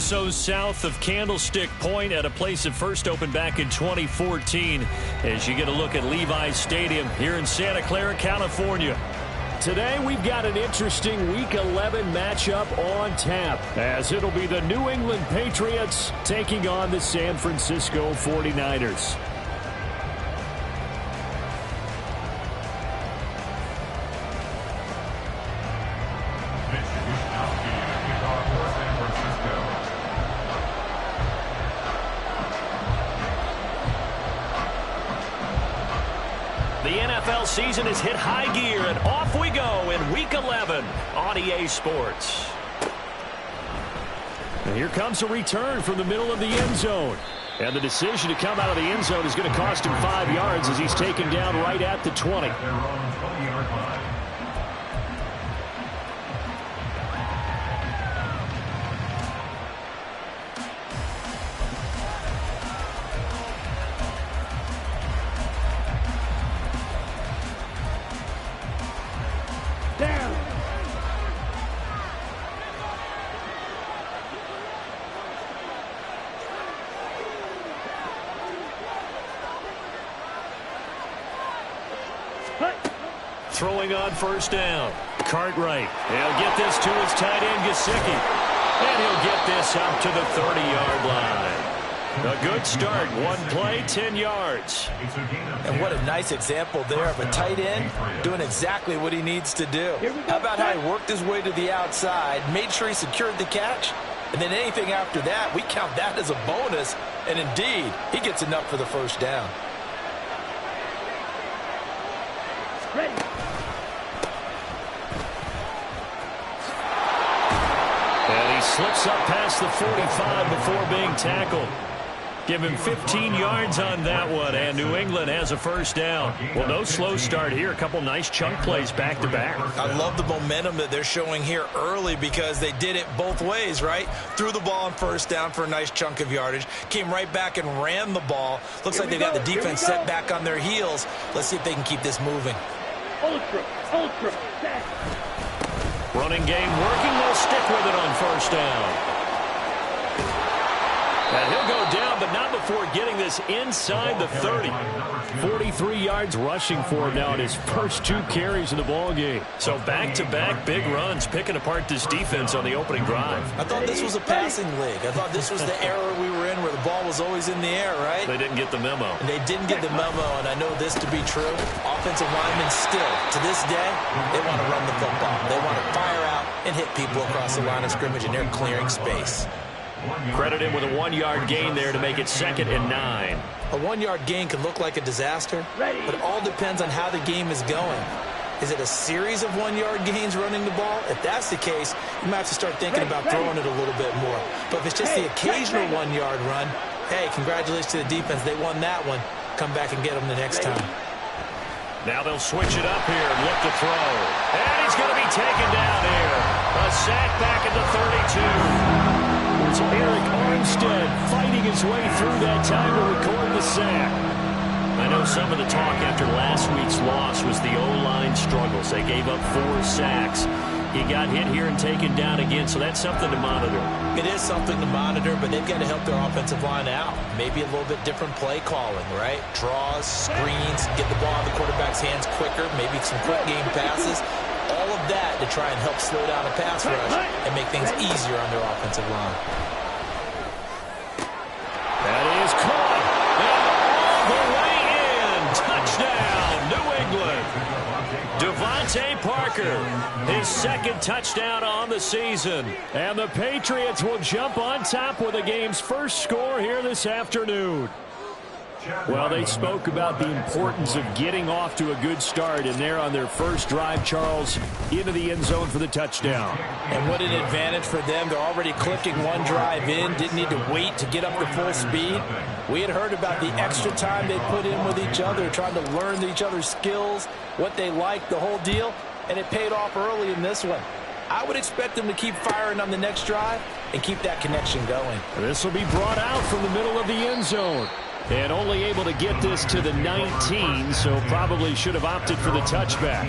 so south of Candlestick Point at a place that first opened back in 2014 as you get a look at Levi's Stadium here in Santa Clara, California. Today we've got an interesting Week 11 matchup on tap as it'll be the New England Patriots taking on the San Francisco 49ers. Season has hit high gear, and off we go in Week 11 on EA Sports. And here comes a return from the middle of the end zone. And the decision to come out of the end zone is going to cost him 5 yards as he's taken down right at the 20. Throwing on first down. Cartwright. He'll get this to his tight end, Gesicki. And he'll get this up to the 30-yard line. A good start. One play, 10 yards. And what a nice example there of a tight end doing exactly what he needs to do. How about how he worked his way to the outside, made sure he secured the catch, and then anything after that, we count that as a bonus. And indeed, he gets enough for the first down. Ready. And he slips up past the 45 before being tackled. Give him 15 yards on that one, and New England has a first down. Well, no slow start here. A couple nice chunk plays back-to-back. I love the momentum that they're showing here early because they did it both ways, right? Threw the ball on first down for a nice chunk of yardage. Came right back and ran the ball. Looks like they've got the defense set back on their heels. Let's see if they can keep this moving. Ultra. Running game working. They'll stick with it on first down. And he'll go down, but not before getting this inside the 30. 43 yards rushing for him now in his first 2 carries in the ballgame. So back-to-back big runs, picking apart this defense on the opening drive. I thought this was a passing league. I thought this was the era we were in where the ball was always in the air, right? They didn't get the memo. And they didn't get the memo, and I know this to be true. Offensive linemen still, to this day, they want to run the football. They want to fire out and hit people across the line of scrimmage, and they're clearing space. Credit him with a 1-yard gain there to make it 2nd and 9. A 1-yard gain can look like a disaster, but it all depends on how the game is going. Is it a series of 1-yard gains running the ball? If that's the case, you might have to start thinking about throwing it a little bit more. But if it's just the occasional 1-yard run, hey, congratulations to the defense. They won that one. Come back and get them the next time. Now they'll switch it up here and look to throw. And he's going to be taken down here. A sack back at the 32. It's Eric Armstead fighting his way through that time to record the sack. I know some of the talk after last week's loss was the O-line struggles. They gave up 4 sacks. He got hit here and taken down again, so that's something to monitor. It is something to monitor, but they've got to help their offensive line out. Maybe a little bit different play calling, right? Draws, screens, get the ball in the quarterback's hands quicker, maybe some quick game passes. All of that to try and help slow down a pass rush and make things easier on their offensive line. That is caught. And all the way in. Touchdown, New England. Devontae Parker, his 2nd touchdown on the season. And the Patriots will jump on top with the game's first score here this afternoon. Well, they spoke about the importance of getting off to a good start, and they're on their first drive, Charles, into the end zone for the touchdown. And what an advantage for them. They're already clicking 1 drive in, didn't need to wait to get up to full speed. We had heard about the extra time they put in with each other, trying to learn each other's skills, what they liked, the whole deal, and it paid off early in this one. I would expect them to keep firing on the next drive and keep that connection going. This will be brought out from the middle of the end zone. And only able to get this to the 19, so probably should have opted for the touchback.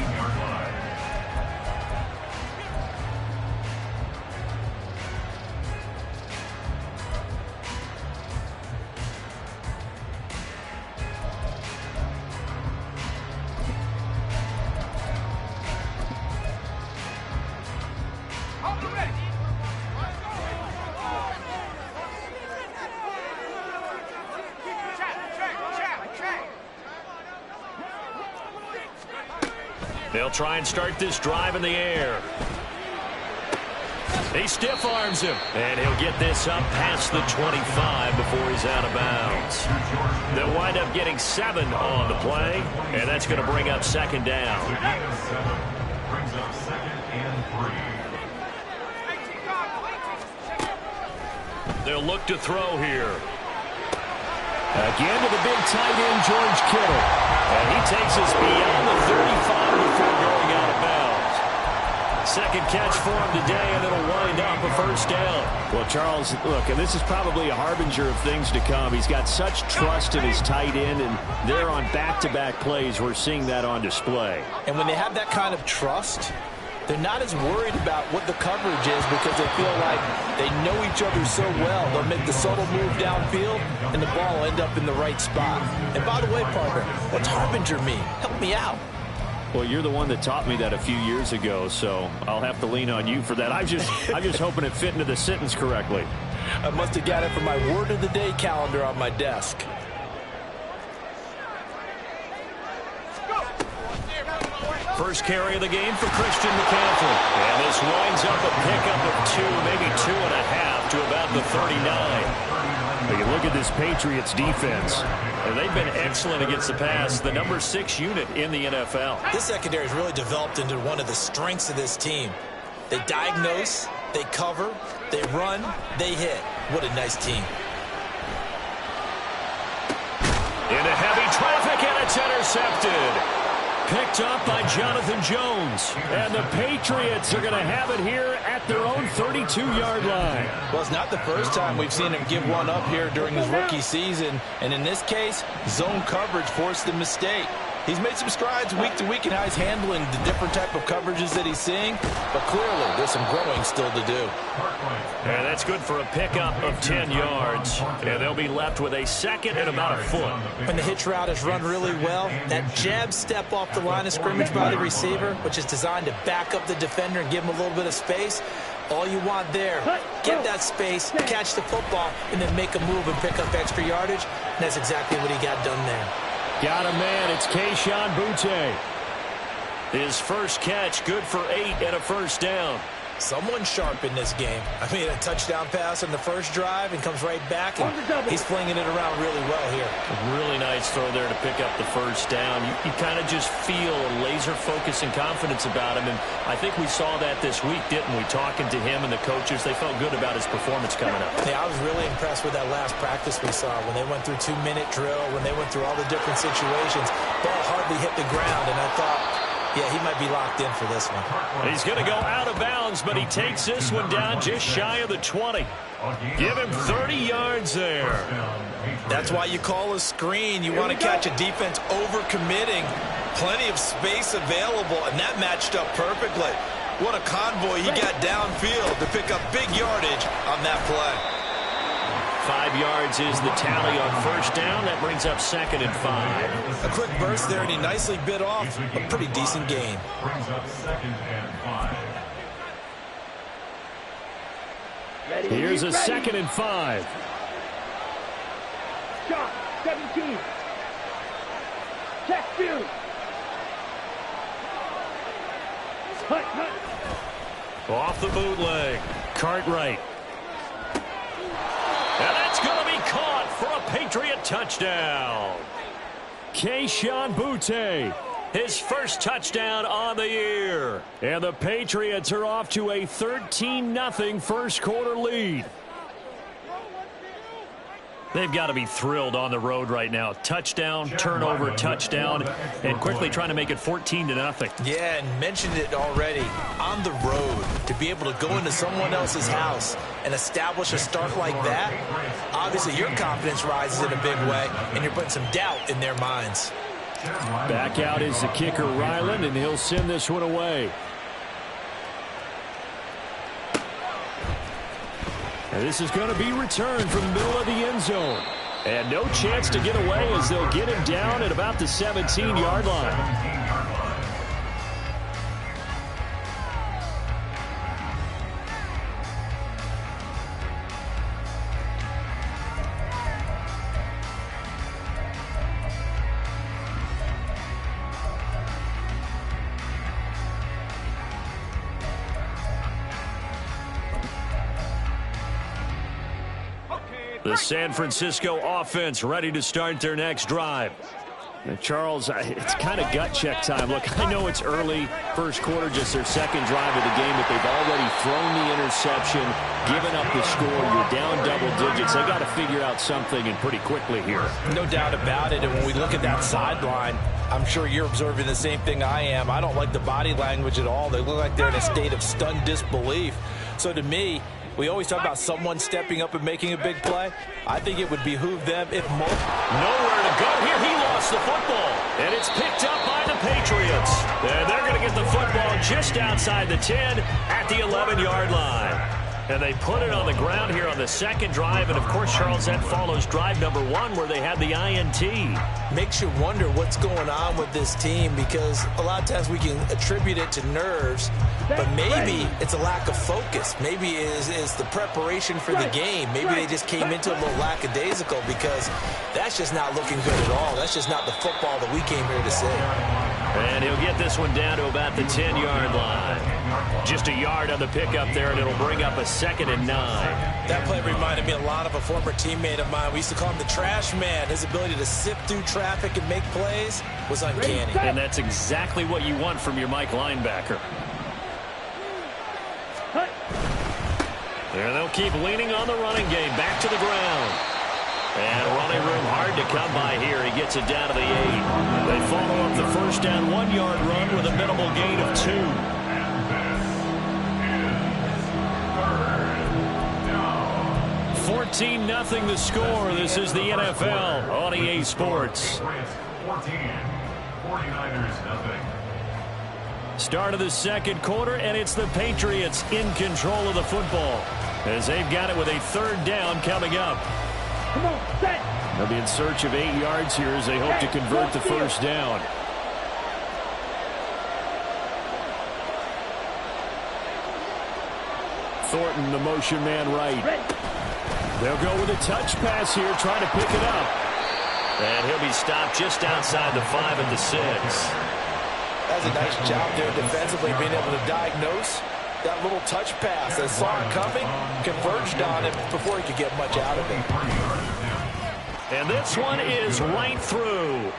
They'll try and start this drive in the air. He stiff arms him, and he'll get this up past the 25 before he's out of bounds. They'll wind up getting 7 on the play, and that's going to bring up second down. Brings up 2nd and 3. They'll look to throw here. Again to the big tight end, George Kittle. And he takes us beyond the 35 before going out of bounds. Second catch for him today, and it'll wind up a first down. Well, Charles, look, and this is probably a harbinger of things to come. He's got such trust in his tight end, and they're on back-to-back plays. We're seeing that on display. And when they have that kind of trust, they're not as worried about what the coverage is because they feel like they know each other so well. They'll make the subtle move downfield, and the ball will end up in the right spot. And by the way, partner, what's harbinger mean? Help me out. Well, you're the one that taught me that a few years ago, so I'll have to lean on you for that. I'm just hoping it fit into the sentence correctly. I must have got it from my word of the day calendar on my desk. First carry of the game for Christian McCaffrey. And this winds up a pickup of 2, maybe 2.5 to about the 39. You can look at this Patriots defense. And they've been excellent against the pass, the number 6 unit in the NFL. This secondary has really developed into one of the strengths of this team. They diagnose, they cover, they run, they hit. What a nice team. Into heavy traffic, and it's intercepted. Picked up by Jonathan Jones. And the Patriots are going to have it here at their own 32-yard line. Well, it's not the first time we've seen him give one up here during his rookie season. And in this case, zone coverage forced the mistake. He's made some strides week to week in how he's handling the different type of coverages that he's seeing. But clearly, there's some growing still to do. And that's good for a pickup of 10 yards. And they'll be left with a second and about a foot. When the hitch route is run really well, that jab step off the line of scrimmage by the receiver, which is designed to back up the defender and give him a little bit of space, all you want there, get that space, catch the football, and then make a move and pick up extra yardage. And that's exactly what he got done there. Got a man. It's Kayshon Boutte. His first catch, good for 8 and a first down. Someone sharp in this game. I mean, a touchdown pass on the first drive and comes right back, and he's flinging it around really well here. A really nice throw there to pick up the first down. You kind of just feel a laser focus and confidence about him, and I think we saw that this week, didn't we? Talking to him and the coaches, they felt good about his performance coming up. Yeah, I was really impressed with that last practice we saw when they went through 2-minute drill, when they went through all the different situations. Ball hardly hit the ground, and I thought, yeah, he might be locked in for this one. He's going to go out of bounds, but he takes this one down just shy of the 20. Give him 30 yards there. That's why you call a screen. You want to catch a defense over-committing. Plenty of space available, and that matched up perfectly. What a convoy he got downfield to pick up big yardage on that play. 5 yards is the tally on first down. That brings up 2nd and 5. A quick burst there, and he nicely bit off a pretty decent gain. Brings up 2nd and 5. Here's a 2nd and 5. Shot, 17. Check, two. Off the bootleg. Cartwright. And that's going to be caught for a Patriot touchdown. Kayshon Boutte. His first touchdown on the year. And the Patriots are off to a 13-0 first quarter lead. They've got to be thrilled on the road right now. Touchdown, turnover, touchdown, and quickly trying to make it 14-0. Yeah, and mentioned it already. On the road, to be able to go into someone else's house and establish a start like that, obviously your confidence rises in a big way, and you're putting some doubt in their minds. Back out is the kicker, Ryland, and he'll send this one away. And this is going to be returned from the middle of the end zone. And no chance to get away as they'll get him down at about the 17-yard line. The San Francisco offense ready to start their next drive. Now, Charles, it's kind of gut check time. Look, I know it's early, first quarter, just their second drive of the game, but they've already thrown the interception, given up the score. You're down double digits. They got to figure out something, and pretty quickly here. No doubt about it. And when we look at that sideline, I'm sure you're observing the same thing I am. I don't like the body language at all. They look like they're in a state of stunned disbelief. So to me, we always talk about someone stepping up and making a big play. I think it would behoove them if more. Nowhere to go here. He lost the football. And it's picked up by the Patriots. And they're going to get the football just outside the 10 at the 11-yard line. And they put it on the ground here on the second drive. And, of course, Charles, that follows drive number 1 where they had the INT. Makes you wonder what's going on with this team, because a lot of times we can attribute it to nerves, but maybe it's a lack of focus. Maybe it's the preparation for the game. Maybe they just came into a little lackadaisical, because that's just not looking good at all. That's just not the football that we came here to see. And he'll get this one down to about the 10-yard line. Just a yard on the pickup there, and it'll bring up a 2nd and 9. That play reminded me a lot of a former teammate of mine. We used to call him the trash man. His ability to sift through traffic and make plays was uncanny. And that's exactly what you want from your Mike linebacker. And they'll keep leaning on the running game. Back to the ground. And running room hard to come by here. He gets it down to the 8. They follow up the first down 1-yard run with a minimal gain of 2. 14-0 the score. This is the NFL on EA Sports. 49ers nothing. Start of the second quarter, and it's the Patriots in control of the football as they've got it with a 3rd down coming up. Come on, set. They'll be in search of 8 yards here as they hope to convert the first down. Thornton, the motion man right. They'll go with a touch pass here, trying to pick it up. And he'll be stopped just outside the 5 at the 6. That's a nice job there defensively, being able to diagnose that little touch pass. They saw it coming, converged on it before he could get much out of it. And this one is right through.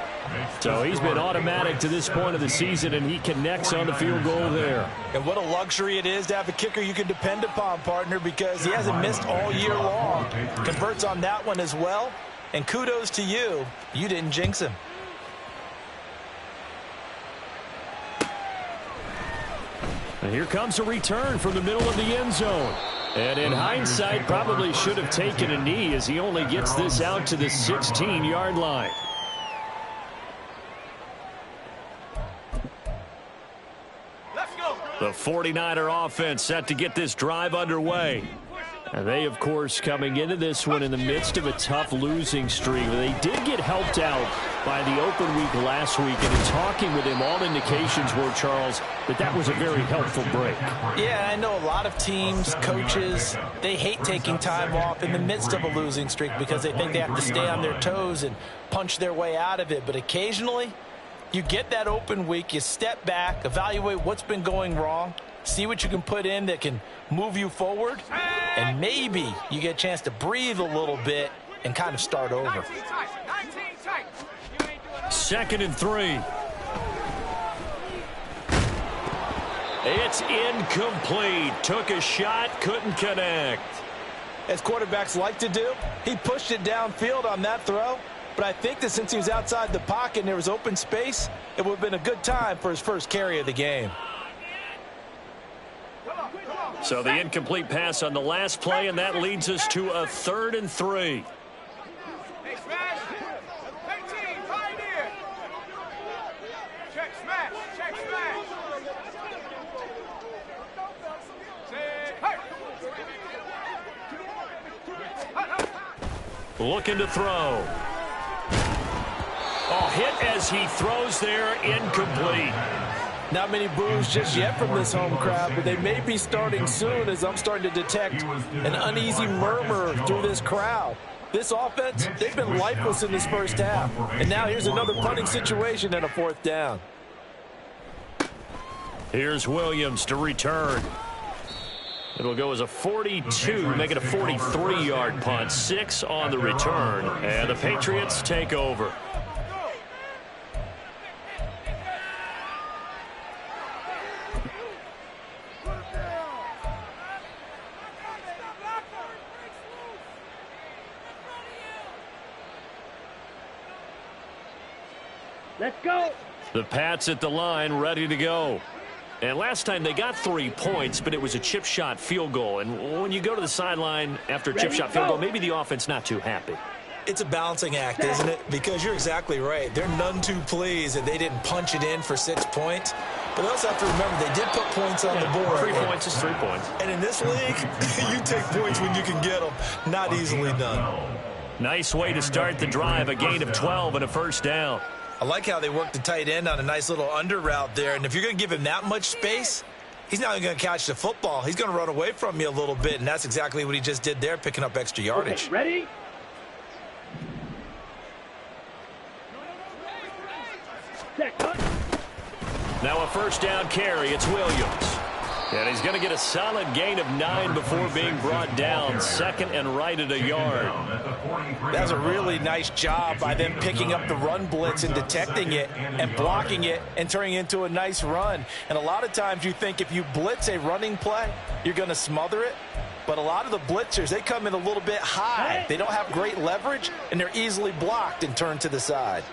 So he's been automatic to this point of the season, and he connects on the field goal there. And what a luxury it is to have a kicker you can depend upon, partner, because he hasn't missed all year long. Converts on that one as well. And kudos to you. You didn't jinx him. And here comes a return from the middle of the end zone. And in hindsight, probably should have taken a knee as he only gets this out to the 16-yard line. The 49er offense set to get this drive underway. And they, of course, coming into this one in the midst of a tough losing streak. They did get helped out by the open week last week. And in talking with him, all indications were, Charles, that was a very helpful break. Yeah, I know a lot of teams, coaches, they hate taking time off in the midst of a losing streak because they think they have to stay on their toes and punch their way out of it. But occasionally, you get that open week, you step back, evaluate what's been going wrong, see what you can put in that can move you forward, and maybe you get a chance to breathe a little bit and kind of start over. 2nd and 3. It's incomplete. Took a shot, couldn't connect. As quarterbacks like to do, he pushed it downfield on that throw. But I think that since he was outside the pocket and there was open space, it would have been a good time for his first carry of the game. So the incomplete pass on the last play, and that leads us to a 3rd and 3. Looking to throw. Oh, hit as he throws there, incomplete. Not many boos just yet from this home crowd, but they may be starting soon as I'm starting to detect an uneasy murmur through this crowd. This offense, they've been lifeless in this first half. And now here's another punting situation and a 4th down. Here's Williams to return. It'll go as a 42, make it a 43-yard punt. 6 on the return, and the Patriots take over. Let's go. The Pats at the line, ready to go. And last time they got 3 points, but it was a chip shot field goal. And when you go to the sideline after a chip shot field goal, maybe the offense not too happy. It's a balancing act, isn't it? Because you're exactly right. They're none too pleased that they didn't punch it in for 6 points. But they also have to remember they did put points on the board. 3 points is 3 points. And in this league, you take points when you can get them. Not easily done. Nice way to start the drive. A gain of 12 and a first down. I like how they worked the tight end on a nice little under route there. And if you're going to give him that much space, he's not going to catch the football. He's going to run away from you a little bit, and that's exactly what he just did there, picking up extra yardage. Okay, ready? Now a first down carry. It's Williams. And he's going to get a solid gain of 9 before being brought down. 2nd and right at a yard. That's a really nice job by them picking up the run blitz and detecting it and blocking it and turning it into a nice run. And a lot of times you think if you blitz a running play, you're going to smother it. But a lot of the blitzers, they come in a little bit high. They don't have great leverage, and they're easily blocked and turned to the side.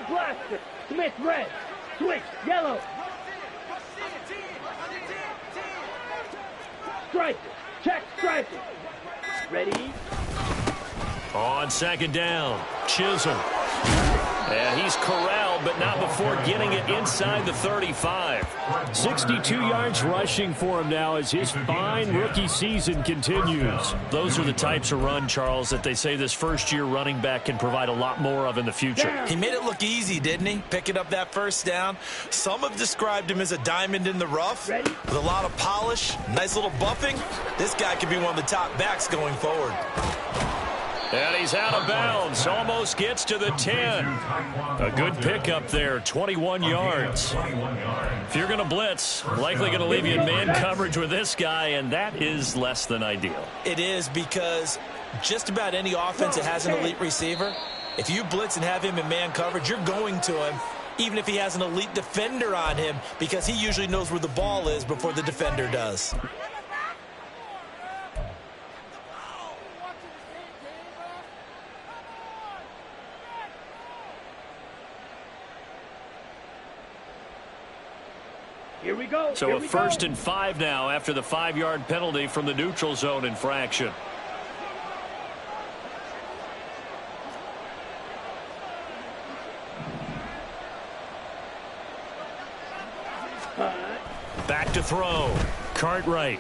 Blaster. Smith, red. Switch, yellow. Strike it. Check, strike it. Ready? On 2nd down, Chisholm. And he's corralled, but not before getting it inside the 35. 62 yards rushing for him now as his fine rookie season continues. Those are the types of run, Charles, that they say this first-year running back can provide a lot more of in the future. He made it look easy, didn't he? Picking up that first down. Some have described him as a diamond in the rough with a lot of polish, nice little buffing. This guy could be one of the top backs going forward. And he's out of bounds. Almost gets to the 10. A good pickup there, 21 yards. If you're going to blitz, likely going to leave you in man coverage with this guy, and that is less than ideal. It is, because just about any offense that has an elite receiver, if you blitz and have him in man coverage, you're going to him, even if he has an elite defender on him, because he usually knows where the ball is before the defender does. Here we go. So a 1st and 5 now after the 5-yard penalty from the neutral zone infraction. Back to throw. Cartwright.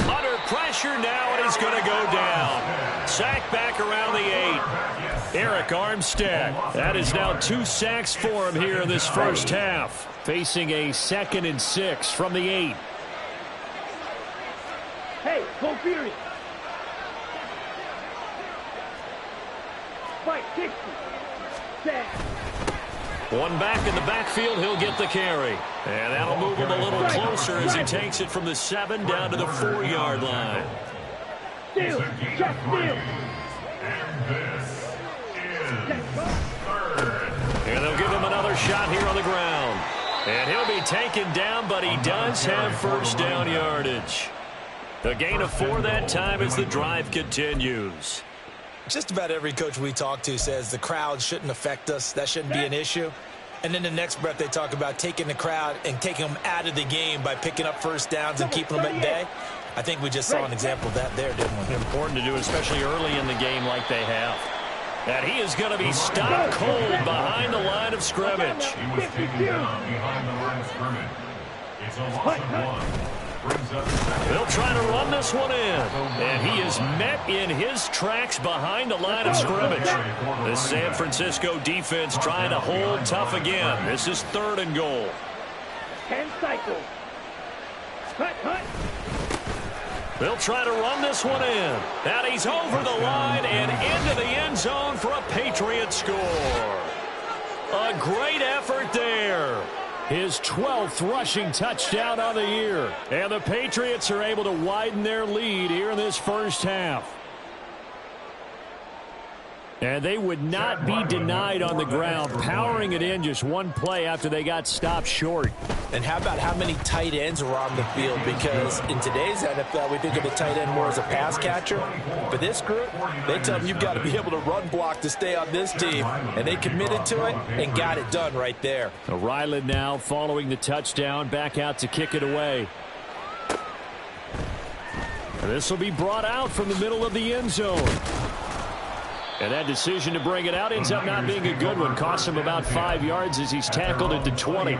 Under pressure now, and he's going to go down. Sack back around the 8. Eric Armstead. That is now 2 sacks for him here in this first half. Facing a 2nd and 6 from the 8. Hey, go Fury. Fight 60. Sack. One back in the backfield, he'll get the carry. And that'll move him a little closer as he takes it from the 7 down to the 4-yard line. Steal. Check steal. And they'll give him another shot here on the ground. And he'll be taken down, but he does have first down yardage. A gain of 4 that time as the drive continues. Just about every coach we talk to says the crowd shouldn't affect us. That shouldn't be an issue. And then the next breath they talk about taking the crowd and taking them out of the game by picking up first downs and keeping them at bay. I think we just saw an example of that there, didn't we? Important to do, especially early in the game like they have. And he is going to be stopped cold behind the line of scrimmage. He was taken down behind the line of scrimmage. It's a loss of 1. Brings up second. They'll try to run this one in. And he is met in his tracks behind the line of scrimmage. The San Francisco defense trying to hold tough again. This is 3rd and goal. 10 cycles. Cut. They'll try to run this one in. And he's over the line and into the end zone for a Patriot score. A great effort there. His 12th rushing touchdown on the year. And the Patriots are able to widen their lead here in this first half. And they would not be denied on the ground, powering it in just one play after they got stopped short. And how about how many tight ends are on the field? Because in today's NFL, we think of the tight end more as a pass catcher. For this group, they tell them you've got to be able to run block to stay on this team. And they committed to it and got it done right there. Ryland now following the touchdown, back out to kick it away. And this will be brought out from the middle of the end zone. And that decision to bring it out ends up not being a good one. Costs him about 5 yards as he's tackled at the 20.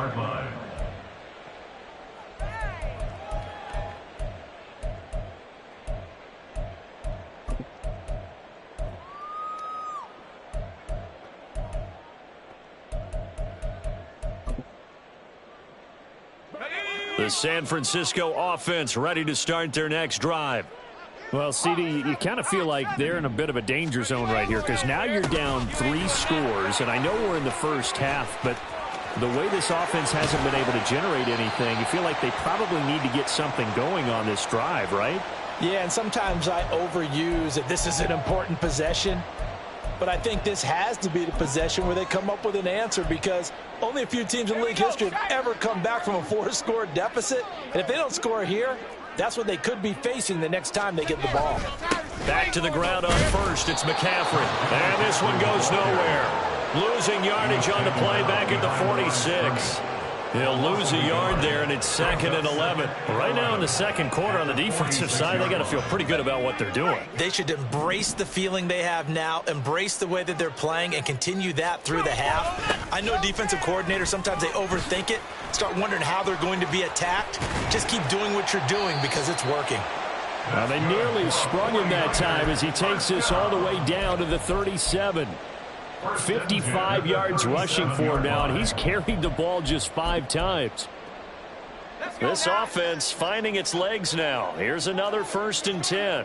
The San Francisco offense ready to start their next drive. Well, CD, you kind of feel like they're in a bit of a danger zone right here because now you're down 3 scores, and I know we're in the first half, but the way this offense hasn't been able to generate anything, you feel like they probably need to get something going on this drive, right? Yeah, and sometimes I overuse that this is an important possession, but I think this has to be the possession where they come up with an answer because only a few teams in league history have ever come back from a 4-score deficit, and if they don't score here, that's what they could be facing the next time they get the ball. Back to the ground on first. It's McCaffrey. And this one goes nowhere. Losing yardage on the play back at the 46. He'll lose a yard there, and it's 2nd and 11. Right now in the second quarter on the defensive side, they got to feel pretty good about what they're doing. They should embrace the feeling they have now, embrace the way that they're playing, and continue that through the half. I know defensive coordinators, sometimes they overthink it, start wondering how they're going to be attacked. Just keep doing what you're doing because it's working. Now they nearly sprung him that time as he takes this all the way down to the 37. 55 yards rushing for him now, and he's carried the ball just 5 times. This offense finding its legs now. Here's another 1st and 10.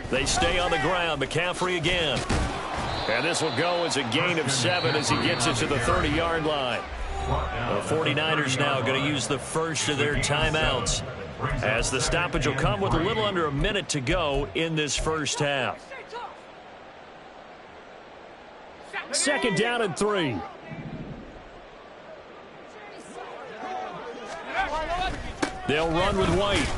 They stay on the ground. McCaffrey again. And this will go as a gain of 7 as he gets it to the 30-yard line. The 49ers now going to use the first of their timeouts as the stoppage will come with a little under a minute to go in this first half. 2nd down and 3. They'll run with White.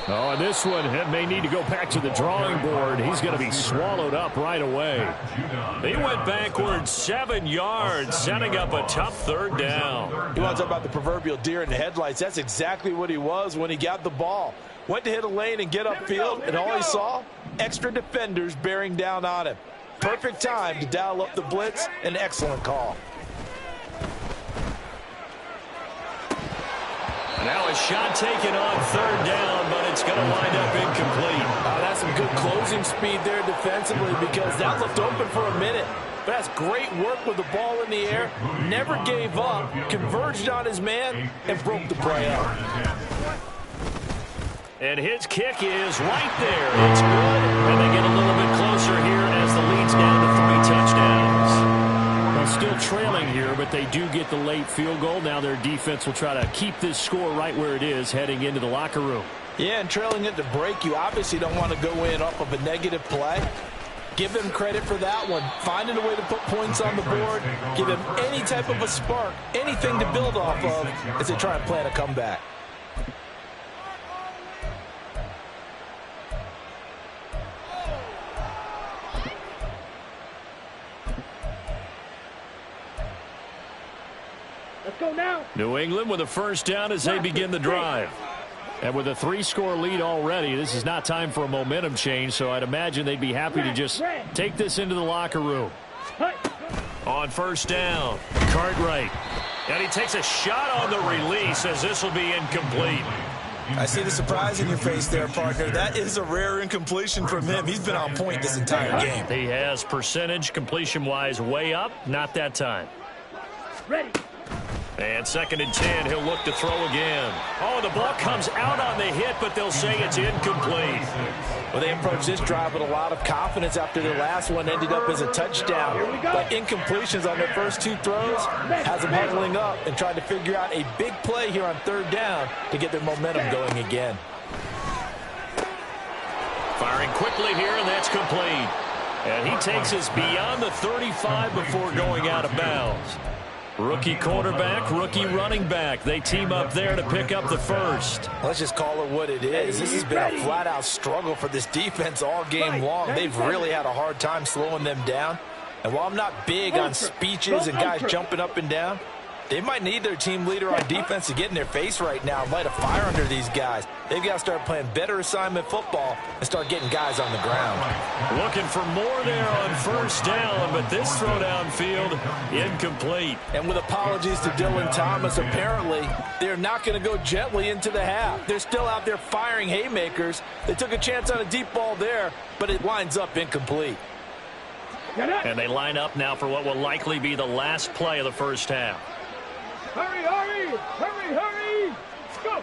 Oh, and this one may need to go back to the drawing board. He's going to be swallowed up right away. He went backwards 7 yards, setting up a tough 3rd down. You want to talk about the proverbial deer in the headlights? That's exactly what he was when he got the ball. Went to hit a lane and get upfield, and all he saw, extra defenders bearing down on him. Perfect time to dial up the blitz. An excellent call. Now a shot taken on 3rd down, but it's going to wind up incomplete. That's some good closing speed there defensively because that looked open for a minute. But that's great work with the ball in the air. Never gave up, converged on his man, and broke the play up. And his kick is right there. It's good. And they get a little bit closer here as the lead's down to 3 touchdowns. Well, still trailing here, but they do get the late field goal. Now their defense will try to keep this score right where it is heading into the locker room. Yeah, and trailing it to break, you obviously don't want to go in off of a negative play. Give them credit for that one. Finding a way to put points on the board. Give them any type of a spark, anything to build off of as they try and plan a comeback. Let's go now. New England with a 1st down as they begin the drive. And with a 3-score lead already, this is not time for a momentum change, so I'd imagine they'd be happy to just take this into the locker room. On 1st down, Cartwright. And he takes a shot on the release as this will be incomplete. I see the surprise in your face there, partner. That is a rare incompletion from him. He's been on point this entire game. He has percentage completion-wise way up, not that time. Ready. And 2nd and 10, he'll look to throw again. Oh, the ball comes out on the hit, but they'll say it's incomplete. Well, they approached this drive with a lot of confidence after their last one ended up as a touchdown. But incompletions on their first 2 throws has them huddling up and trying to figure out a big play here on 3rd down to get their momentum going again. Firing quickly here, and that's complete. And he takes us beyond the 35 before going out of bounds. Rookie quarterback, rookie running back. They team up there to pick up the first. Let's just call it what it is. This has been a flat-out struggle for this defense all game long. They've really had a hard time slowing them down. And while I'm not big on speeches and guys jumping up and down, they might need their team leader on defense to get in their face right now and light a fire under these guys. They've got to start playing better assignment football and start getting guys on the ground. Looking for more there on 1st down, but this throw downfield, incomplete. And with apologies to Dylan Thomas, apparently they're not going to go gently into the half. They're still out there firing haymakers. They took a chance on a deep ball there, but it winds up incomplete. And they line up now for what will likely be the last play of the 1st half. Hurry, hurry, hurry, hurry. Let's go.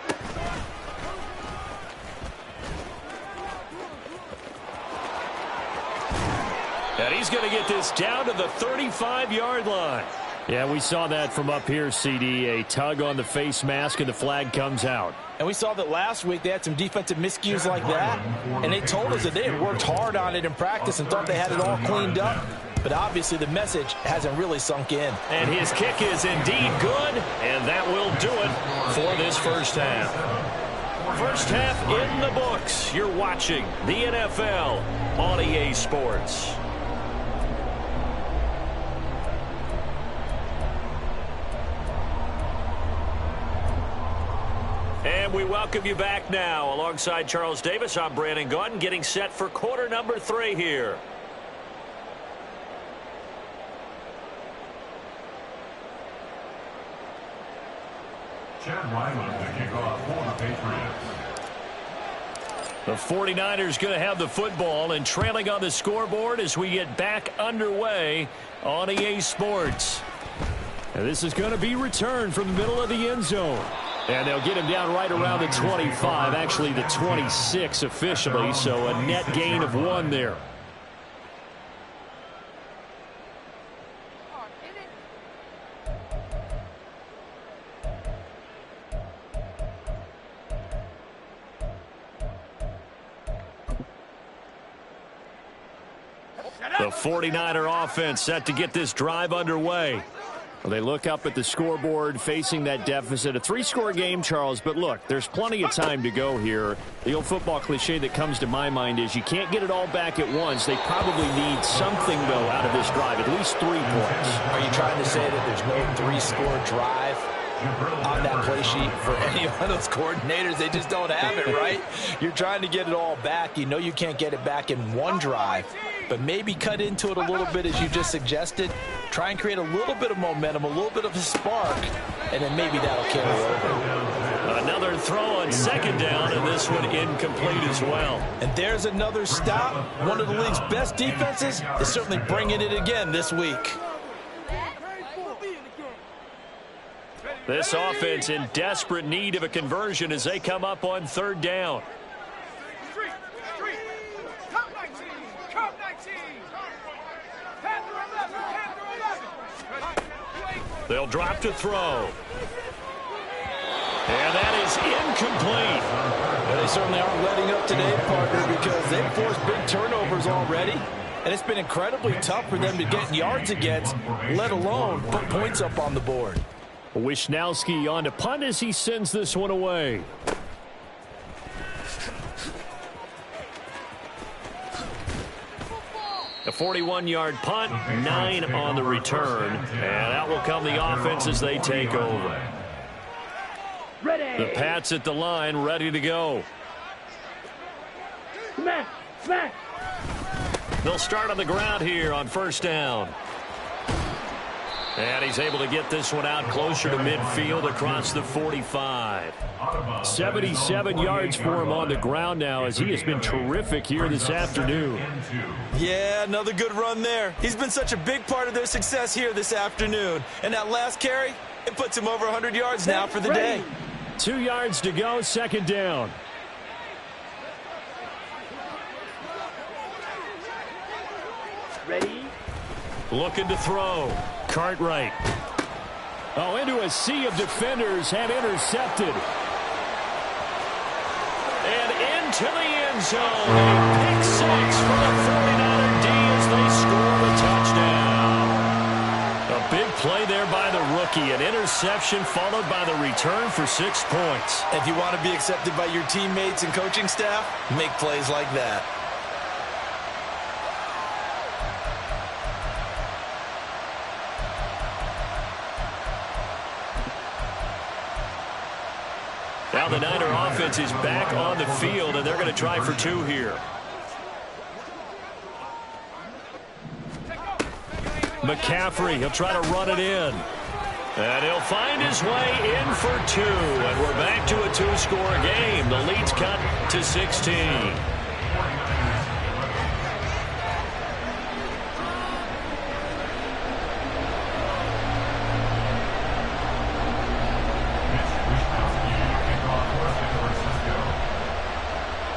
And he's going to get this down to the 35-yard line. Yeah, we saw that from up here, CD. A tug on the face mask, and the flag comes out. And we saw that last week they had some defensive miscues like that, and they told us that they had worked hard on it in practice and thought they had it all cleaned up. But obviously the message hasn't really sunk in. And his kick is indeed good, and that will do it for this 1st half. 1st half in the books. You're watching the NFL on EA Sports. And we welcome you back now. Alongside Charles Davis, I'm Brandon Gaudin, getting set for quarter number 3 here. Chad Ryland to kick off for the Patriots. The 49ers going to have the football and trailing on the scoreboard as we get back underway on EA Sports. And this is going to be returned from the middle of the end zone. And they'll get him down right around the 25, actually the 26 officially, so a net gain of 1 there. The 49er offense set to get this drive underway. Well, they look up at the scoreboard facing that deficit. A 3-score game, Charles, but look, there's plenty of time to go here. The old football cliche that comes to my mind is you can't get it all back at once. They probably need something, though, out of this drive, at least 3 points. Are you trying to say that there's no 3-score drive on that play sheet for any of those coordinators? They just don't have it, right? You're trying to get it all back. You know you can't get it back in 1 drive, but maybe cut into it a little bit as you just suggested. Try and create a little bit of momentum, a little bit of a spark, and then maybe that'll carry over. Another throw on 2nd down, and this one incomplete as well. And there's another stop. One of the league's best defenses is certainly bringing it again this week. This offense in desperate need of a conversion as they come up on 3rd down. They'll drop to throw. And that is incomplete. Well, they certainly aren't letting up today, partner, because they've forced big turnovers already. And it's been incredibly tough for them to get yards against, let alone put points up on the board. Wisnowski on to punt as he sends this one away. A 41-yard punt, 9 on the return. And out will come the offense as they take over. Ready. The Pats at the line, ready to go. Smack, smack. They'll start on the ground here on 1st down. And he's able to get this one out closer to midfield across the 45. 77 yards for him on the ground now as he has been terrific here this afternoon. Yeah, another good run there. He's been such a big part of their success here this afternoon. And that last carry, It puts him over 100 yards now for the day. 2 yards to go, second down. Ready. Looking to throw. Cartwright. Oh, into a sea of defenders and intercepted. And into the end zone. A pick six for the 49er D as they score the touchdown. A big play there by the rookie. An interception followed by the return for 6 points. If you want to be accepted by your teammates and coaching staff, make plays like that. Now the Niner offense is back on the field, and they're going to try for 2 here. McCaffrey, he'll try to run it in. And he'll find his way in for 2. And we're back to a 2-score game. The lead's cut to 16.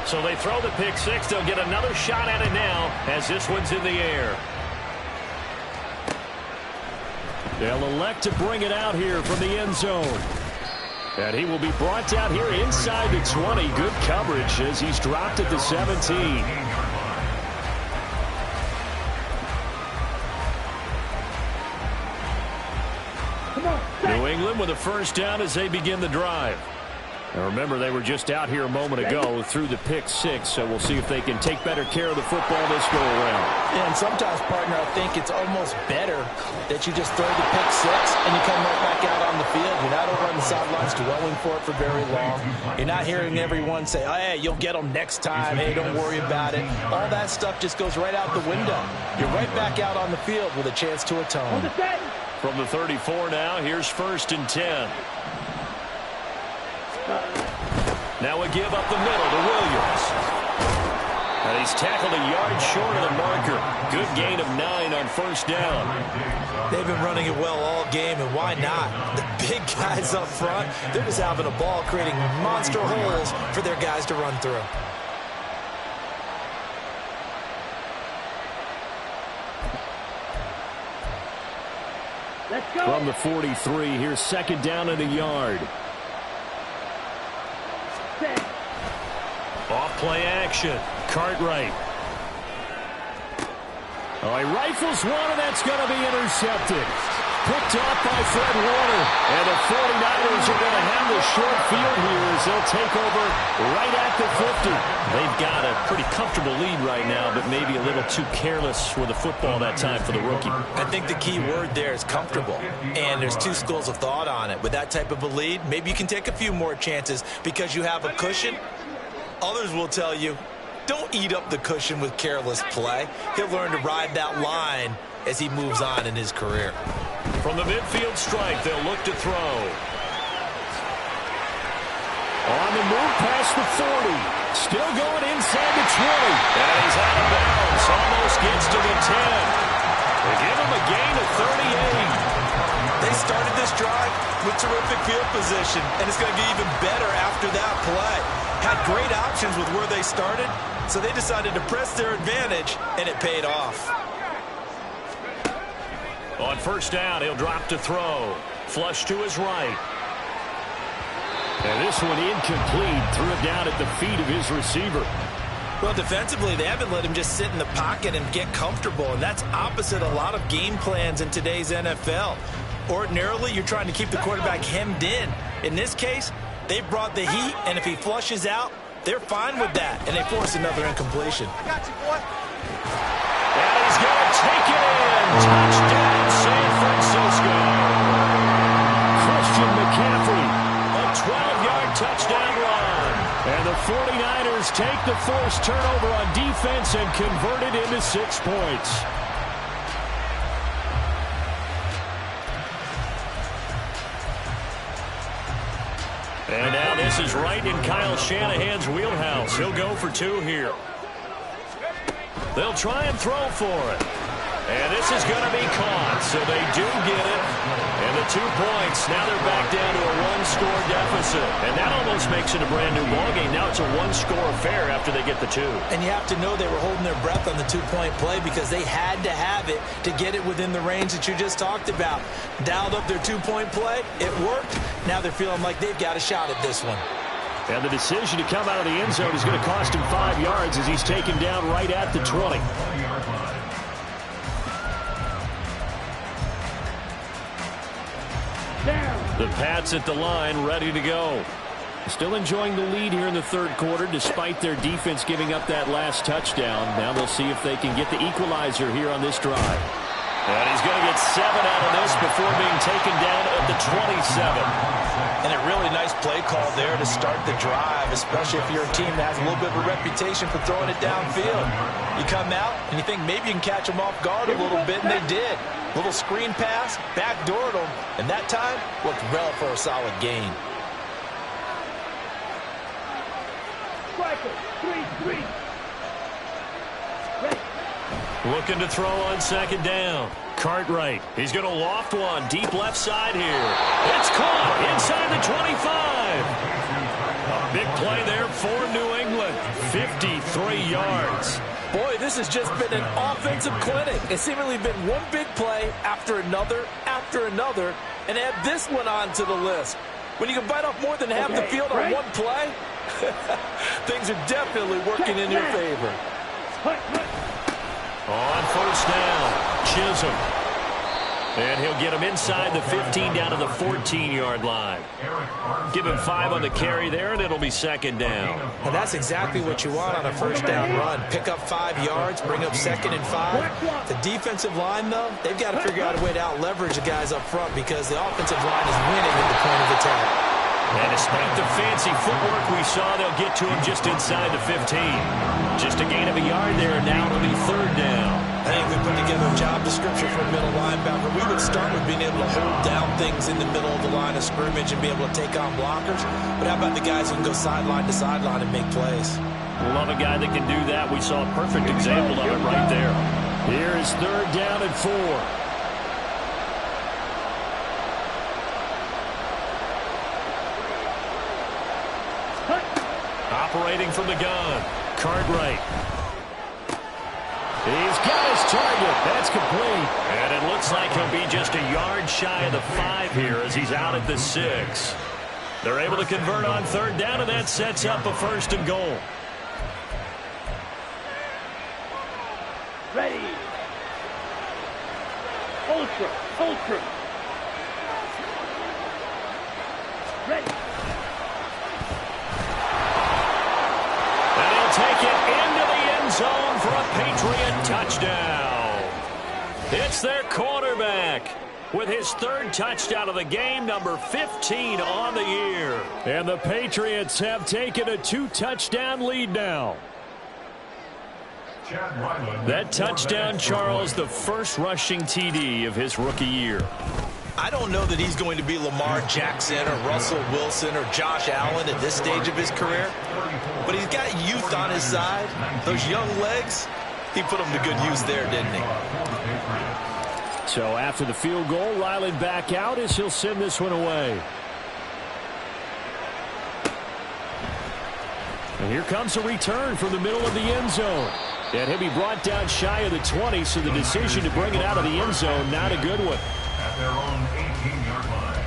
So they throw the pick six. They'll get another shot at it now as this one's in the air. They'll elect to bring it out here from the end zone. And he will be brought down here inside the 20. Good coverage as he's dropped at the 17. New England with a first down as they begin the drive. Now remember, they were just out here a moment ago through the pick six, so we'll see if they can take better care of the football this go around. Yeah, and sometimes, partner, I think it's almost better that you just throw the pick six and you come right back out on the field. You're not over on the sidelines dwelling for it for very long. You're not hearing everyone say, oh, hey, you'll get them next time. Hey, don't worry about it. All that stuff just goes right out the window. You're right back out on the field with a chance to atone. From the 34 now, here's 1st and 10. Now a give up the middle to Williams. And he's tackled a yard short of the marker. Good gain of 9 on first down. They've been running it well all game, and why not? The big guys up front, they're just having a ball, creating monster holes for their guys to run through. Let's go. From the 43, here's 2nd down and a yard. Off play action. Cartwright. Oh, he rifles one, and that's going to be intercepted. Picked off by Fred Warner. And the 49ers are going to have the short field here as they'll take over right at the 50. They've got a pretty comfortable lead right now, but maybe a little too careless with the football that time for the rookie. I think the key word there is comfortable. And there's 2 schools of thought on it. With that type of a lead, maybe you can take a few more chances because you have a cushion. Others will tell you, don't eat up the cushion with careless play. He'll learn to ride that line as he moves on in his career. From the midfield stripe, they'll look to throw. On the move past the 40. Still going inside the 20. And he's out of bounds. Almost gets to the 10. They give him a gain of 38. They started this drive with terrific field position, and it's going to get even better after that play. Had great options with where they started, so they decided to press their advantage, and it paid off. On first down, he'll drop to throw. Flush to his right. And this one incomplete. Threw it down at the feet of his receiver. Well, defensively, they haven't let him just sit in the pocket and get comfortable, and that's opposite a lot of game plans in today's NFL. Ordinarily, you're trying to keep the quarterback hemmed in. In this case, they brought the heat, and if he flushes out, they're fine with that, and they force another incompletion. And he's going to take it in. Touchdown, San Francisco. Christian McCaffrey, a 12-yard touchdown run. And the 49ers take the forced turnover on defense and convert it into 6 points. And now this is right in Kyle Shanahan's wheelhouse. He'll go for 2 here. They'll try and throw for it. And this is going to be caught, so they do get it. And to 2 points. Now they're back down to a one-score deficit. And that almost makes it a brand-new ballgame. Now it's a one-score affair after they get the 2. And you have to know they were holding their breath on the two-point play because they had to have it to get it within the range that you just talked about. Dialed up their two-point play. It worked. Now they're feeling like they've got a shot at this one. And the decision to come out of the end zone is going to cost him 5 yards as he's taken down right at the 20. The Pats at the line, ready to go. Still enjoying the lead here in the third quarter, despite their defense giving up that last touchdown. Now they'll see if they can get the equalizer here on this drive. And he's going to get 7 out of this before being taken down at the 27. And a really nice play call there to start the drive, especially if you're a team that has a little bit of a reputation for throwing it downfield. You come out and you think maybe you can catch them off guard a little bit, and they did. Little screen pass, backdoored them, and that time worked well for a solid gain. Striker, 3-3. Ready. Looking to throw on second down. Cartwright. He's going to loft one deep left side here. It's caught inside the 25. A big play there for New England. 53 yards. Boy, this has just been an offensive clinic. It's seemingly been one big play after another, and add this one onto the list. When you can bite off more than half the field on one play, things are definitely working in your favor. On first down, Chisholm. And he'll get him inside the 15 down to the 14-yard line. Give him 5 on the carry there, and it'll be second down. And that's exactly what you want on a first down run. Pick up 5 yards, bring up 2nd and 5. The defensive line, though, they've got to figure out a way to out-leverage the guys up front because the offensive line is winning at the point of attack. And despite the fancy footwork we saw, they'll get to him just inside the 15. Just a gain of a yard there, and now it'll be third down. I think we put together a job description for a middle linebacker. We would start with being able to hold down things in the middle of the line of scrimmage and be able to take on blockers. But how about the guys who can go sideline to sideline and make plays? Love a guy that can do that. We saw a perfect example of it right there. Here is third down and 4. Operating from the gun, Cartwright. He's got his target. That's complete. And it looks like he'll be just a yard shy of the 5 here as he's out at the 6. They're able to convert on third down, and that sets up a 1st and goal. Ready. Ultra. Ready. Take it into the end zone for a Patriot touchdown. It's their quarterback with his 3rd touchdown of the game, number 15 on the year. And the Patriots have taken a 2-touchdown lead now. That touchdown, Charles, the first rushing TD of his rookie year. I don't know that he's going to be Lamar Jackson or Russell Wilson or Josh Allen at this stage of his career, but he's got youth on his side. Those young legs, he put them to good use there, didn't he? So after the field goal, Ryland back out as he'll send this one away. And here comes a return from the middle of the end zone. And he'll be brought down shy of the 20, so the decision to bring it out of the end zone, not a good one. At their own 18-yard line.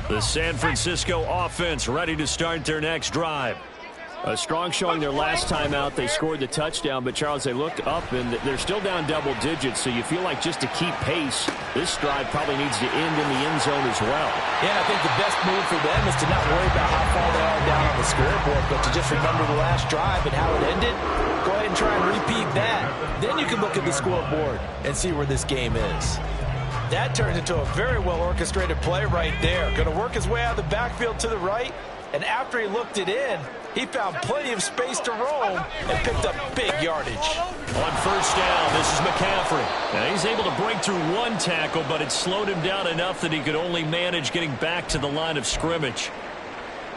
The San Francisco offense ready to start their next drive. A strong showing their last time out. They scored the touchdown, but, Charles, they looked up, and they're still down double digits, so you feel like just to keep pace, this drive probably needs to end in the end zone as well. Yeah, I think the best move for them is to not worry about how far they are down on the scoreboard, but to just remember the last drive and how it ended. Go ahead and try and repeat that. Then you can look at the scoreboard and see where this game is. That turns into a very well-orchestrated play right there. Going to work his way out of the backfield to the right. And after he looked it in, he found plenty of space to roam and picked up big yardage. On first down, this is McCaffrey. Now, he's able to break through one tackle, but it slowed him down enough that he could only manage getting back to the line of scrimmage.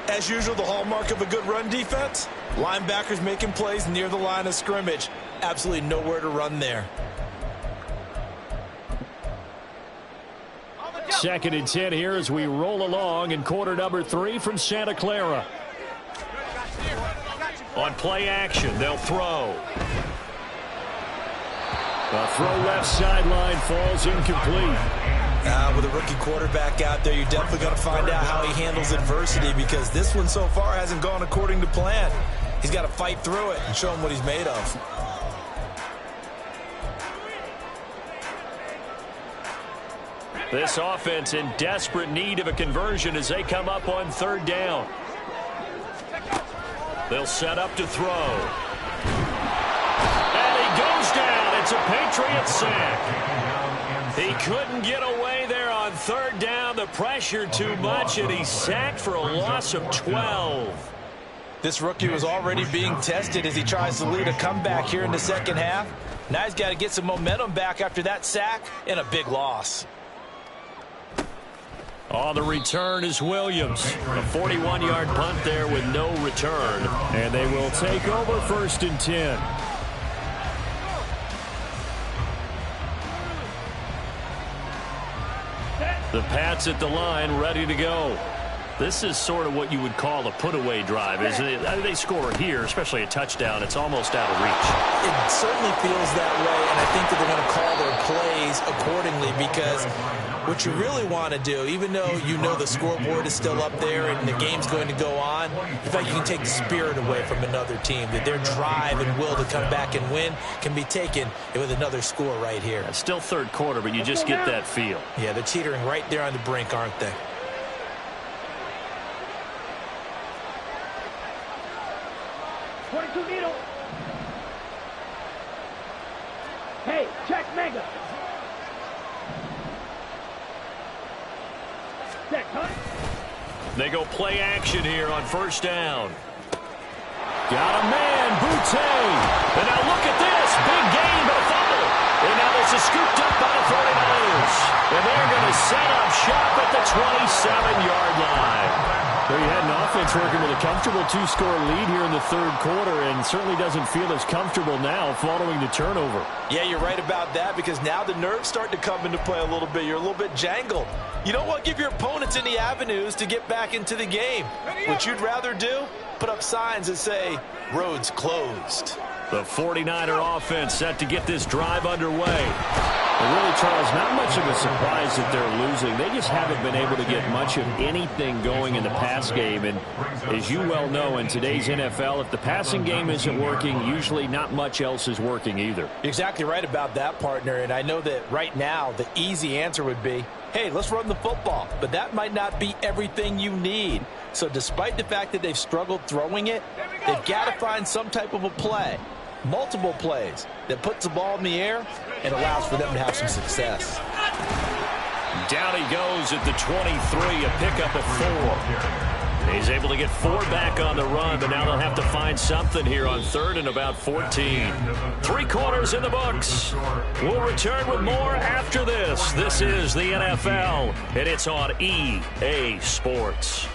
As usual, the hallmark of a good run defense, linebackers making plays near the line of scrimmage. Absolutely nowhere to run there. 2nd and 10 here as we roll along in quarter number 3 from Santa Clara. On play action, they'll throw. The throw left sideline falls incomplete. With a rookie quarterback out there, you're definitely going to find out how he handles adversity, because this one so far hasn't gone according to plan. He's got to fight through it and show him what he's made of. This offense in desperate need of a conversion as they come up on 3rd down. They'll set up to throw. And he goes down. It's a Patriot sack. He couldn't get away there on 3rd down. The pressure too much, and he's sacked for a loss of 12. This rookie was already being tested as he tries to lead a comeback here in the second half. Now he's got to get some momentum back after that sack and a big loss. On the return is Williams. A 41-yard punt there with no return. And they will take over 1st and 10. The Pats at the line, ready to go. This is sort of what you would call a put-away drive, isn't it? I mean, they score here, especially a touchdown. It's almost out of reach. It certainly feels that way, and I think that they're going to call their plays accordingly, because what you really want to do, even though you know the scoreboard is still up there and the game's going to go on, in fact, you can take the spirit away from another team, that their drive and will to come back and win can be taken with another score right here. It's still 3rd quarter, but you just get that feel. Yeah, they're teetering right there on the brink, aren't they? Hey, check mega. Set, huh? They go play action here on 1st down. Got a man, Boutte. And now look at this. Big gain, but a fumble. And now this is scooped up by the 49ers. And they're going to set up shop at the 27-yard line. Well, you had an offense working with a comfortable 2-score lead here in the 3rd quarter, and certainly doesn't feel as comfortable now following the turnover. Yeah, you're right about that, because now the nerves start to come into play a little bit. You're a little bit jangled. You don't want to give your opponents any avenues to get back into the game. What you'd rather do, put up signs that say, roads closed. The 49er offense set to get this drive underway. And really, Charles, not much of a surprise that they're losing. They just haven't been able to get much of anything going in the pass game. And as you well know, in today's NFL, if the passing game isn't working, usually not much else is working either. You're exactly right about that, partner. And I know that right now the easy answer would be, hey, let's run the football. But that might not be everything you need. So despite the fact that they've struggled throwing it, they've got to find some type of a play, multiple plays, that puts the ball in the air and allows for them to have some success. Down he goes at the 23, a pickup of 4. He's able to get 4 back on the run, but now they'll have to find something here on 3rd and about 14. 3 quarters in the books. We'll return with more after this. This is the NFL, and it's on EA Sports.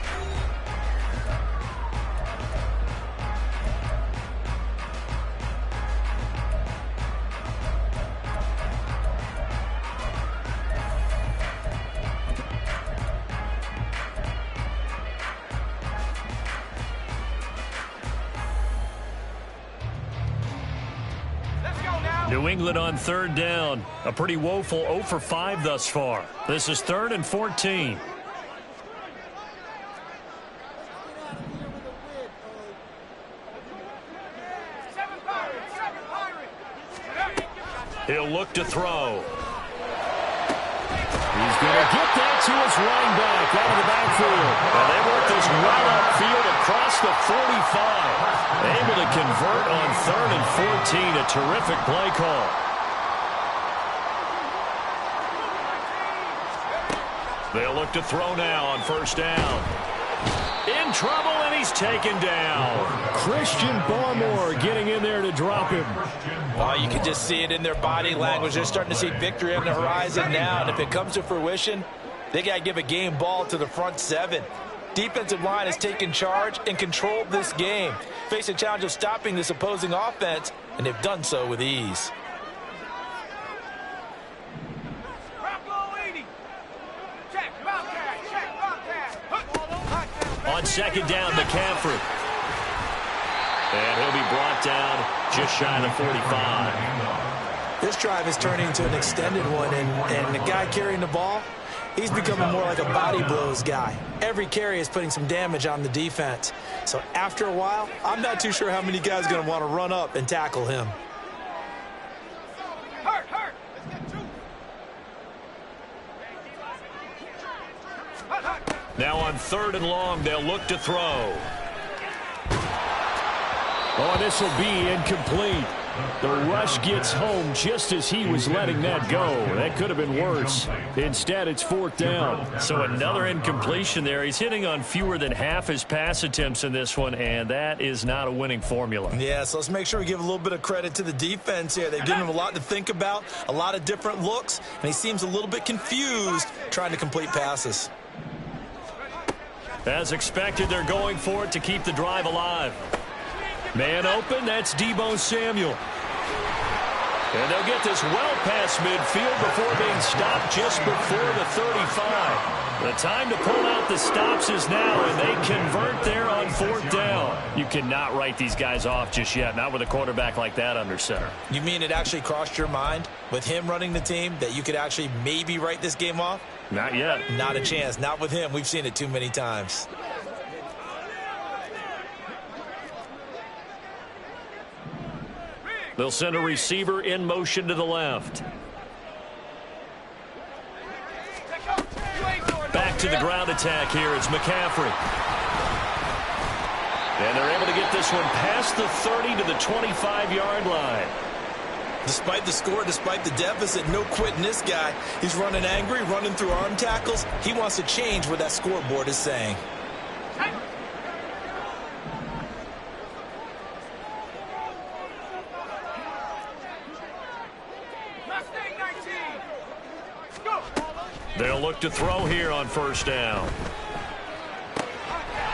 New England on 3rd down. A pretty woeful 0 for 5 thus far. This is 3rd and 14. He'll look to throw. He's going to get that to his running back out of the backfield. And they work this well upfield across the 45. Able to convert on 3rd and 14. A terrific play call. They'll look to throw now on 1st down. In trouble, and he's taken down. Christian Barmore getting in there to drop him. Well, you can just see it in their body language. They're starting to see victory on the horizon now, and if it comes to fruition, they got to give a game ball to the front seven. Defensive line has taken charge and controlled this game. Face a challenge of stopping this opposing offense, and they've done so with ease. On second down, McCaffrey. And he'll be brought down just shy of the 45. This drive is turning into an extended one, and the guy carrying the ball, he's becoming more like a body blows guy. Every carry is putting some damage on the defense. So after a while, I'm not too sure how many guys are going to want to run up and tackle him. Hurt. Let's get two. Now on 3rd and long, they'll look to throw. Oh, this will be incomplete. The rush gets home just as he was letting that go. That could have been worse. Instead, it's 4th down. So another incompletion there. He's hitting on fewer than half his pass attempts in this one, and that is not a winning formula. Yeah, so let's make sure we give a little bit of credit to the defense here. They've given him a lot to think about, a lot of different looks, and he seems a little bit confused trying to complete passes. As expected, they're going for it to keep the drive alive. Man open, that's Deebo Samuel. And they'll get this well past midfield before being stopped just before the 35. The time to pull out the stops is now, and they convert there on 4th down. You cannot write these guys off just yet, not with a quarterback like that under center. You mean it actually crossed your mind with him running the team that you could actually maybe write this game off? Not yet. Not a chance. Not with him. We've seen it too many times. They'll send a receiver in motion to the left. Back to the ground attack here. It's McCaffrey. And they're able to get this one past the 30 to the 25-yard line. Despite the score, despite the deficit, no quitting this guy. He's running angry, running through arm tackles. He wants to change what that scoreboard is saying. They'll look to throw here on 1st down.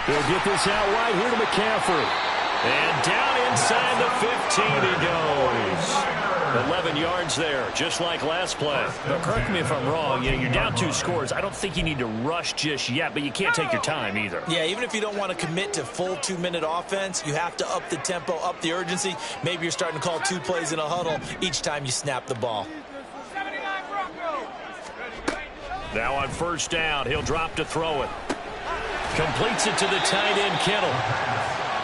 They'll get this out right here to McCaffrey. And down inside the 15 he goes. 11 yards there, just like last play. But correct me if I'm wrong, you're down 2 scores. I don't think you need to rush just yet, but you can't take your time either. Yeah, even if you don't want to commit to full 2-minute offense, you have to up the tempo, up the urgency. Maybe you're starting to call 2 plays in a huddle each time you snap the ball. Now on 1st down, he'll drop to throw it. Completes it to the tight end, Kittle.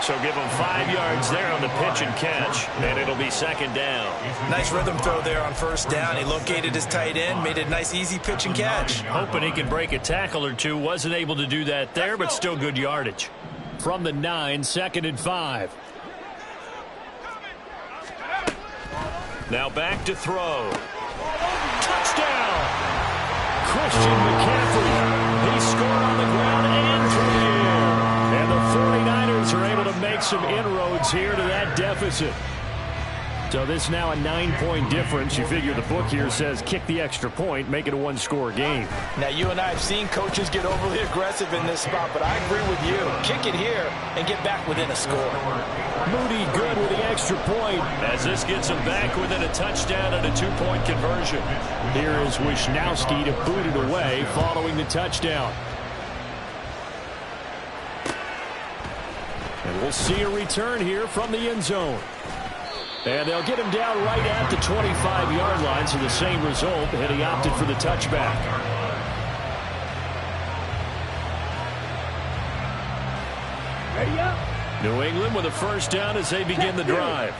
So give him 5 yards there on the pitch and catch, and it'll be 2nd down. Nice rhythm throw there on 1st down. He located his tight end, made it a nice, easy pitch and catch. Hoping he can break a tackle or two. Wasn't able to do that there, but still good yardage. From the 9, 2nd and 5. Now back to throw. Touchdown! Christian McCaffrey. He scored on the ground and through the air. And the 49ers are able to make some inroads here to that deficit. So this now a 9-point difference. You figure the book here says kick the extra point, make it a 1-score game. Now, you and I have seen coaches get overly aggressive in this spot, but I agree with you. Kick it here and get back within a score. Moody good with the extra point as this gets him back within a touchdown and a 2-point conversion. Here is Wisnowski to boot it away following the touchdown. And we'll see a return here from the end zone. And they'll get him down right at the 25-yard line, so the same result, and he opted for the touchback. Ready up. New England with a 1st down as they begin the drive.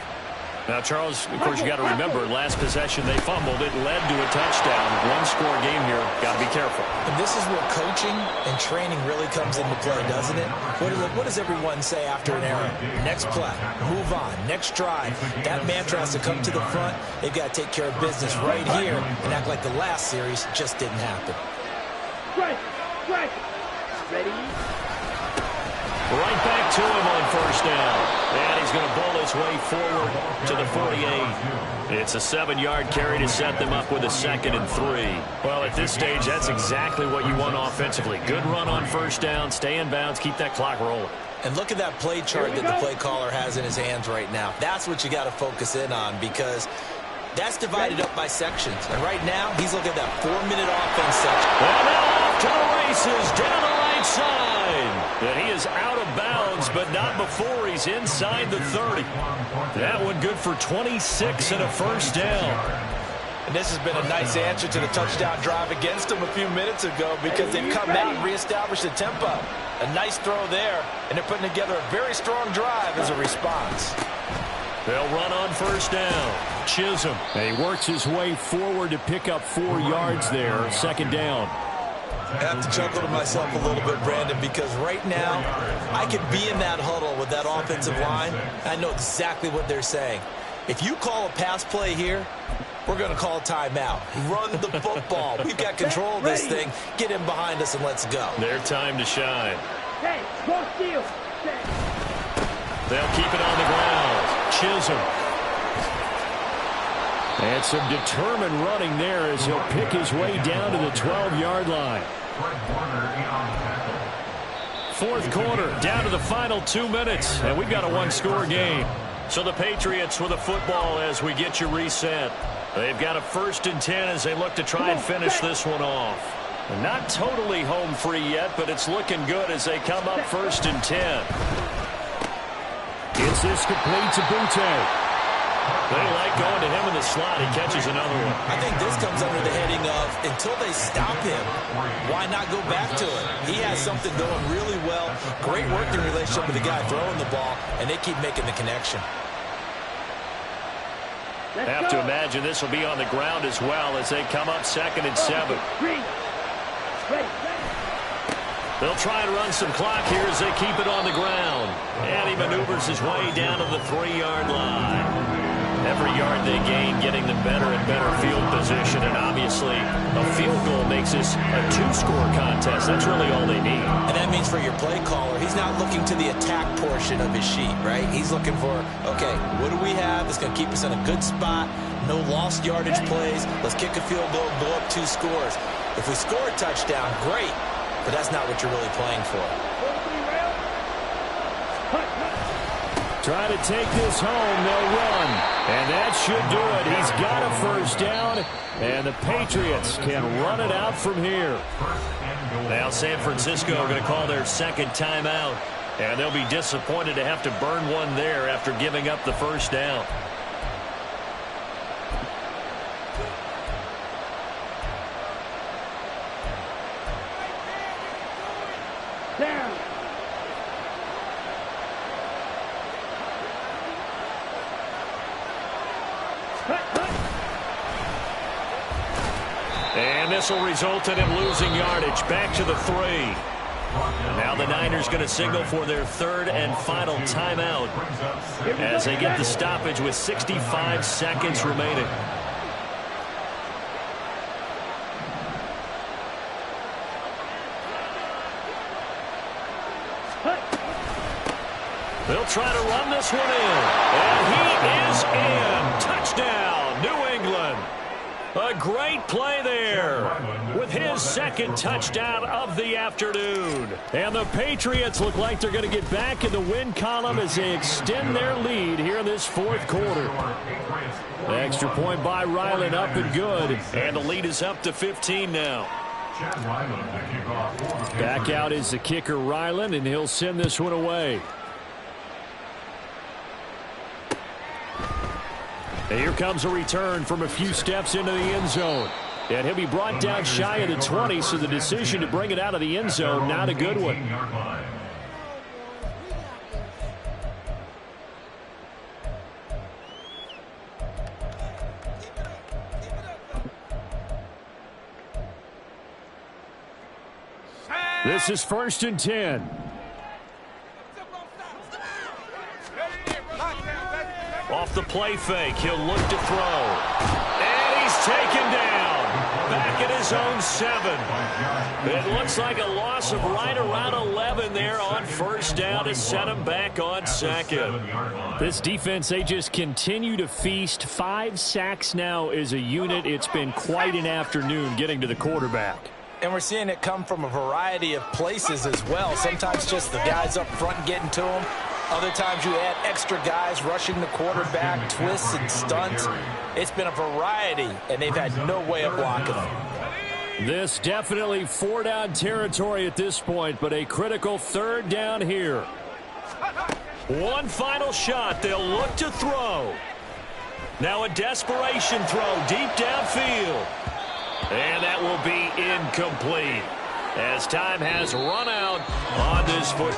Now, Charles, of course, you got to remember, last possession they fumbled. It led to a touchdown. 1-score game here. Got to be careful. And this is where coaching and training really comes into play, doesn't it? What does everyone say after an error? Next play, move on, next drive. That mantra has to come to the front. They've got to take care of business right here and act like the last series just didn't happen. Strike. Ready. Right back to him on first down. And he's going to bull his way forward to the 48. It's a 7-yard carry to set them up with a 2nd and 3. Well, at this stage, that's exactly what you want offensively. Good run on first down, stay in bounds, keep that clock rolling. And look at that play chart that the play caller has in his hands right now. That's what you got to focus in on, because that's divided up by sections. And right now, he's looking at that 4-minute offense section. And now off to the races down the right side. And he is out of bounds, but not before he's inside the 30. That one good for 26 and a first down. And this has been a nice answer to the touchdown drive against them a few minutes ago, because they've come back and reestablished the tempo. A nice throw there, and they're putting together a very strong drive as a response. They'll run on first down. Chisholm. And he works his way forward to pick up 4 yards there. 2nd down. I have to chuckle to myself a little bit, Brandon, because right now I could be in that huddle with that offensive line. I know exactly what they're saying. If you call a pass play here, we're going to call a timeout. Run the football. We've got control of this thing. Get him behind us and let's go. Their time to shine. Hey, go steal. They'll keep it on the ground. Chisholm. And some determined running there as he'll pick his way down to the 12-yard line. 4th quarter, down to the final 2 minutes, and we've got a 1-score game. So the Patriots with a football as we get you reset. They've got a 1st and 10 as they look to try and finish this one off. Not totally home free yet, but it's looking good as they come up 1st and 10. Gets this complete to Butte. They like going to him in the slot. He catches another one. I think this comes under the heading of, until they stop him, why not go back to it? He has something going really well. Great working relationship with the guy throwing the ball, and they keep making the connection. Have to imagine this will be on the ground as well as they come up 2nd and 7. They'll try and run some clock here as they keep it on the ground. And he maneuvers his way down to the 3-yard line. Every yard they gain getting them better and better field position. And obviously, a field goal makes this a 2-score contest. That's really all they need. And that means for your play caller, he's not looking to the attack portion of his sheet, right? He's looking for, okay, what do we have that's going to keep us in a good spot? No lost yardage plays. Let's kick a field goal, blow up 2 scores. If we score a touchdown, great. But that's not what you're really playing for. Try to take this home. They'll run. And that should do it. He's got a 1st down. And the Patriots can run it out from here. Now San Francisco are going to call their 2nd timeout. And they'll be disappointed to have to burn one there after giving up the 1st down. Down. And this will result in him losing yardage. Back to the 3. Now the Niners going to signal for their 3rd and final timeout as they get the stoppage with 65 seconds remaining. They'll try to run this one in. And he is in. Touchdown, New England. A great play there with his 2nd touchdown of the afternoon. And the Patriots look like they're going to get back in the win column as they extend their lead here in this 4th quarter. The extra point by Ryland up and good. And the lead is up to 15 now. Back out is the kicker, Ryland, and he'll send this one away. And here comes a return from a few steps into the end zone. And he'll be brought down shy of the 20, so the decision to bring it out of the end zone, not a good one. This is 1st and 10. Off the play fake, he'll look to throw. And he's taken down. Back at his own 7. It looks like a loss of right around 11 there on first down to set them back on second. This defense, they just continue to feast. 5 sacks now as a unit. It's been quite an afternoon getting to the quarterback. And we're seeing it come from a variety of places as well. Sometimes just the guys up front getting to them. Other times you add extra guys rushing the quarterback, twists and stunts. It's been a variety, and they've had no way of blocking them. This definitely 4-down territory at this point, but a critical 3rd down here. One final shot. They'll look to throw. Now a desperation throw deep downfield. And that will be incomplete as time has run out on this football.